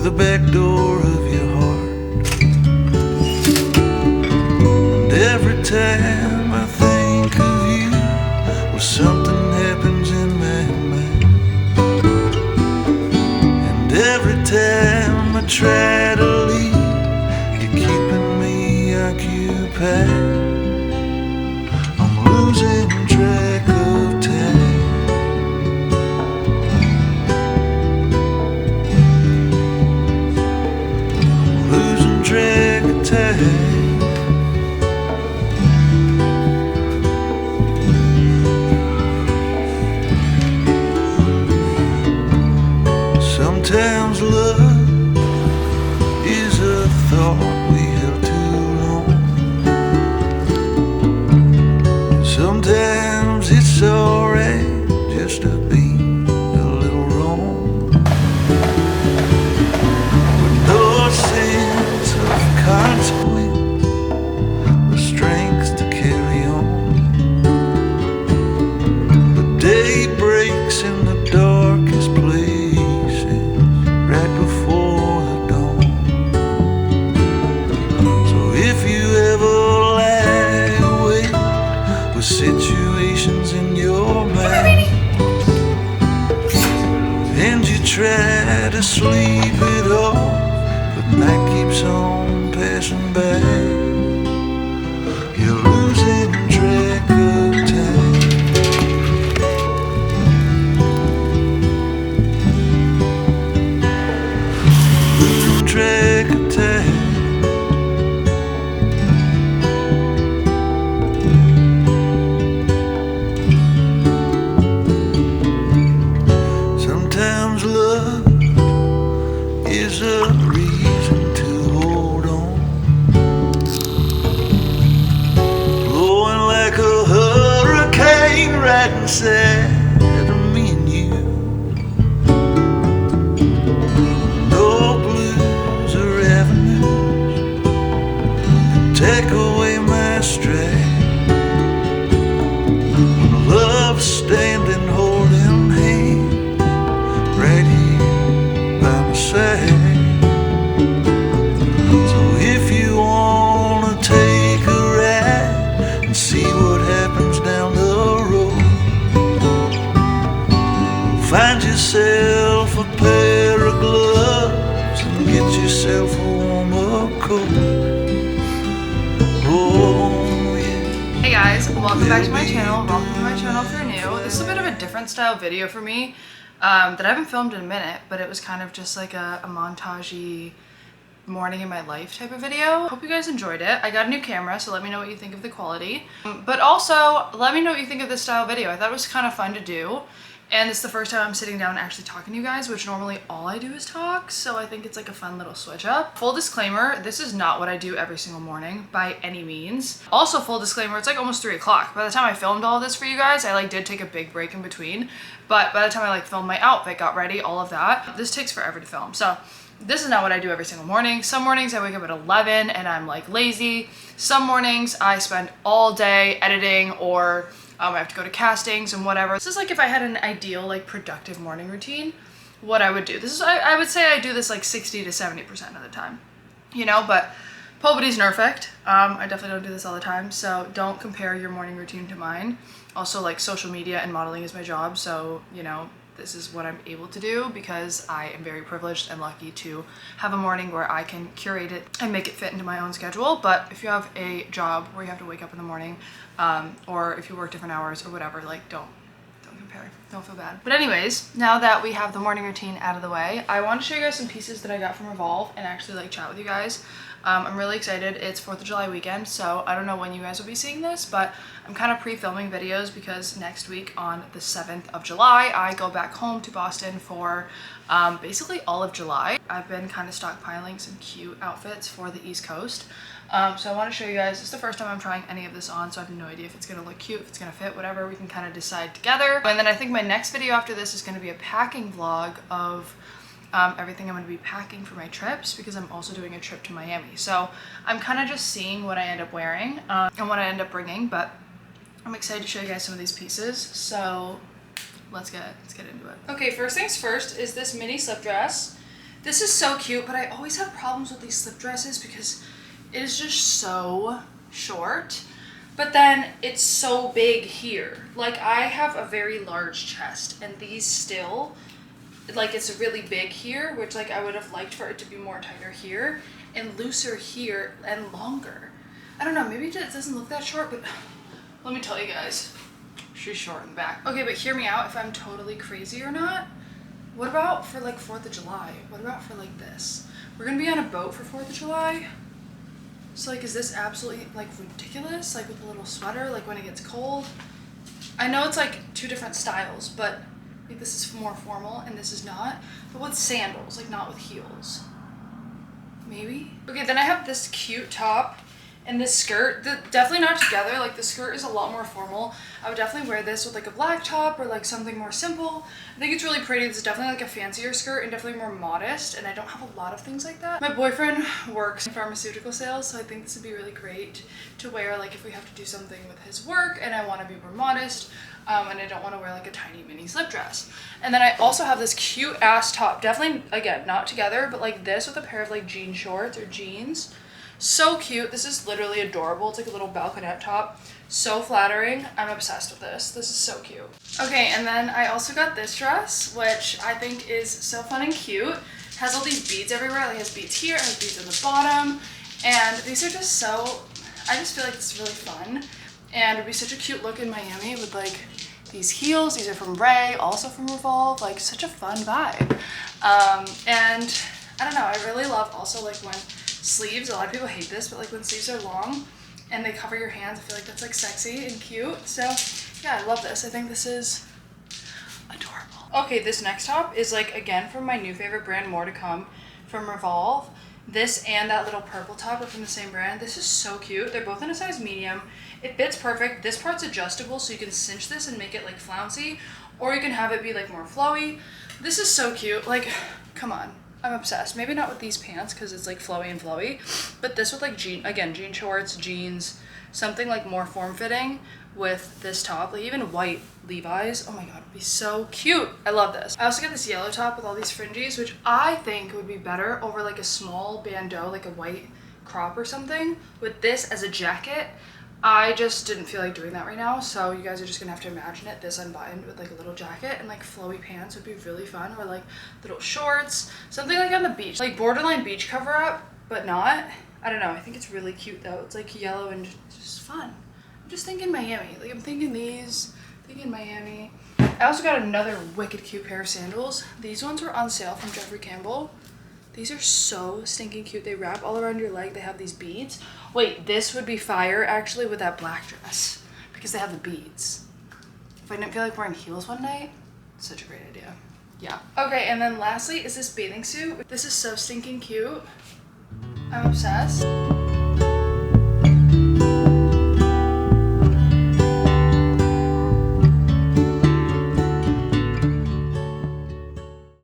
the back door of your heart. And every time I think of you, well, something happens in my mind. And every time I try to leave, you're keeping me occupied. I'm losing track of time. Losing track of time. Sometimes love is a thought we held too long. Sometimes it's alright just to be a little wrong. With no sense of consequence, the strength to carry on. The day breaks in the darkest places right before the dawn. So if you ever lie awake with situations in your mind and you try to sleep it off, but night keeps on passing by, you're losing track of time. Losing track of time. Sometimes love is a reason to hold on, blowing like a hurricane right inside of me and you. No blues or avenues can take away my stride. When love's standing holding hands right here by my side. So if you wanna take a ride and see what happens down the road, find yourself a pair of gloves and get yourself a warm-up coat. Oh yeah. Hey guys, welcome back to my channel. Welcome to my channel if you're new. This is a bit of a different style video for me that I haven't filmed in a minute, but it was kind of just like a montage-y morning in my life type of video. Hope you guys enjoyed it. I got a new camera, so let me know what you think of the quality. But also, let me know what you think of this style video. I thought it was kind of fun to do. And it's the first time I'm sitting down and actually talking to you guys, which normally all I do is talk. So I think it's like a fun little switch up. Full disclaimer, this is not what I do every single morning by any means. Also, full disclaimer, it's like almost 3 o'clock. By the time I filmed all of this for you guys, I like did take a big break in between. But by the time I like filmed my outfit, got ready, all of that, this takes forever to film. So this is not what I do every single morning. Some mornings I wake up at 11 and I'm like lazy. Some mornings I spend all day editing or I have to go to castings and whatever. This is like if I had an ideal like productive morning routine, what I would do. This is, I would say I do this like 60 to 70% of the time, you know, but nobody's perfect. I definitely don't do this all the time. So don't compare your morning routine to mine. Also, like, social media and modeling is my job. So, you know, this is what I'm able to do because I am very privileged and lucky to have a morning where I can curate it and make it fit into my own schedule. But if you have a job where you have to wake up in the morning, or if you work different hours or whatever, like don't compare, don't feel bad. But anyways, now that we have the morning routine out of the way, I want to show you guys some pieces that I got from Revolve and actually like chat with you guys. I'm really excited. It's 4th of July weekend, so I don't know when you guys will be seeing this, but I'm kind of pre-filming videos because next week on the 7th of July, I go back home to Boston for basically all of July. I've been kind of stockpiling some cute outfits for the East Coast. So I want to show you guys, this is the first time I'm trying any of this on, so I have no idea if it's going to look cute, if it's going to fit, whatever. We can kind of decide together. And then I think my next video after this is going to be a packing vlog of everything I'm going to be packing for my trips, because I'm also doing a trip to Miami. So I'm kind of just seeing what I end up wearing and what I end up bringing, but I'm excited to show you guys some of these pieces. So let's get into it. Okay, first things first is this mini slip dress. This is so cute, but I always have problems with these slip dresses because it is just so short. But then it's so big here. Like, I have a very large chest, and these still, like, it's really big here, which, like, I would have liked for it to be more tighter here and looser here and longer. I don't know, maybe it doesn't look that short, but let me tell you guys, she's short in the back. Okay, but hear me out if I'm totally crazy or not. What about for, like, 4th of July? What about for, like, this? We're gonna be on a boat for 4th of July. So, like, is this absolutely, like, ridiculous? Like, with a little sweater, like, when it gets cold? I know it's, like, 2 different styles, but, like, this is more formal and this is not. But with sandals, like, not with heels. Maybe? Okay, then I have this cute top and this skirt. Definitely not together. Like, the skirt is a lot more formal. I would definitely wear this with, like, a black top or, like, something more simple. I think it's really pretty. This is definitely, like, a fancier skirt and definitely more modest, and I don't have a lot of things like that. My boyfriend works in pharmaceutical sales, so I think this would be really great to wear, like, if we have to do something with his work and I want to be more modest, and I don't want to wear, like, a tiny mini slip dress. And then I also have this cute ass top, definitely, again, not together, but, like, this with a pair of, like, jean shorts or jeans. So cute. This is literally adorable. It's like a little balconette top. So flattering. I'm obsessed with this. This is so cute. Okay, and then I also got this dress, which I think is so fun and cute. It has all these beads everywhere. Like, it has beads here, it has beads on the bottom. And these are just so, I just feel like it's really fun. And it'd be such a cute look in Miami with, like, these heels. These are from Ray, also from Revolve. Like, such a fun vibe. And I don't know, I really love also, like, when sleeves, a lot of people hate this, but, like, when sleeves are long and they cover your hands, I feel like that's, like, sexy and cute. So yeah, I love this. I think this is adorable. Okay, this next top is, like, again from my new favorite brand, More to Come, from Revolve. This and that little purple top are from the same brand. This is so cute. They're both in a size medium. It fits perfect. This part's adjustable, so you can cinch this and make it, like, flouncy, or you can have it be, like, more flowy. This is so cute. Like, come on. I'm obsessed. Maybe not with these pants because it's, like, flowy and flowy, but this with, like, jean shorts, jeans, something, like, more form-fitting with this top, like, even white Levi's. Oh my god, it'd be so cute. I love this. I also got this yellow top with all these fringes, which I think would be better over, like, a small bandeau, like a white crop or something. With this as a jacket, I just didn't feel like doing that right now, so you guys are just gonna have to imagine it, this unbuttoned with, like, a little jacket, and, like, flowy pants would be really fun, or, like, little shorts, something like on the beach, like borderline beach cover up, but not. I don't know, I think it's really cute though. It's, like, yellow and just fun. I'm just thinking Miami. Like, I'm thinking these, thinking Miami. I also got another wicked cute pair of sandals. These ones were on sale from Jeffrey Campbell. These are so stinking cute. They wrap all around your leg. They have these beads. Wait, this would be fire actually with that black dress because they have the beads. If I didn't feel like wearing heels one night, such a great idea. Yeah. Okay, and then lastly is this bathing suit. This is so stinking cute. I'm obsessed.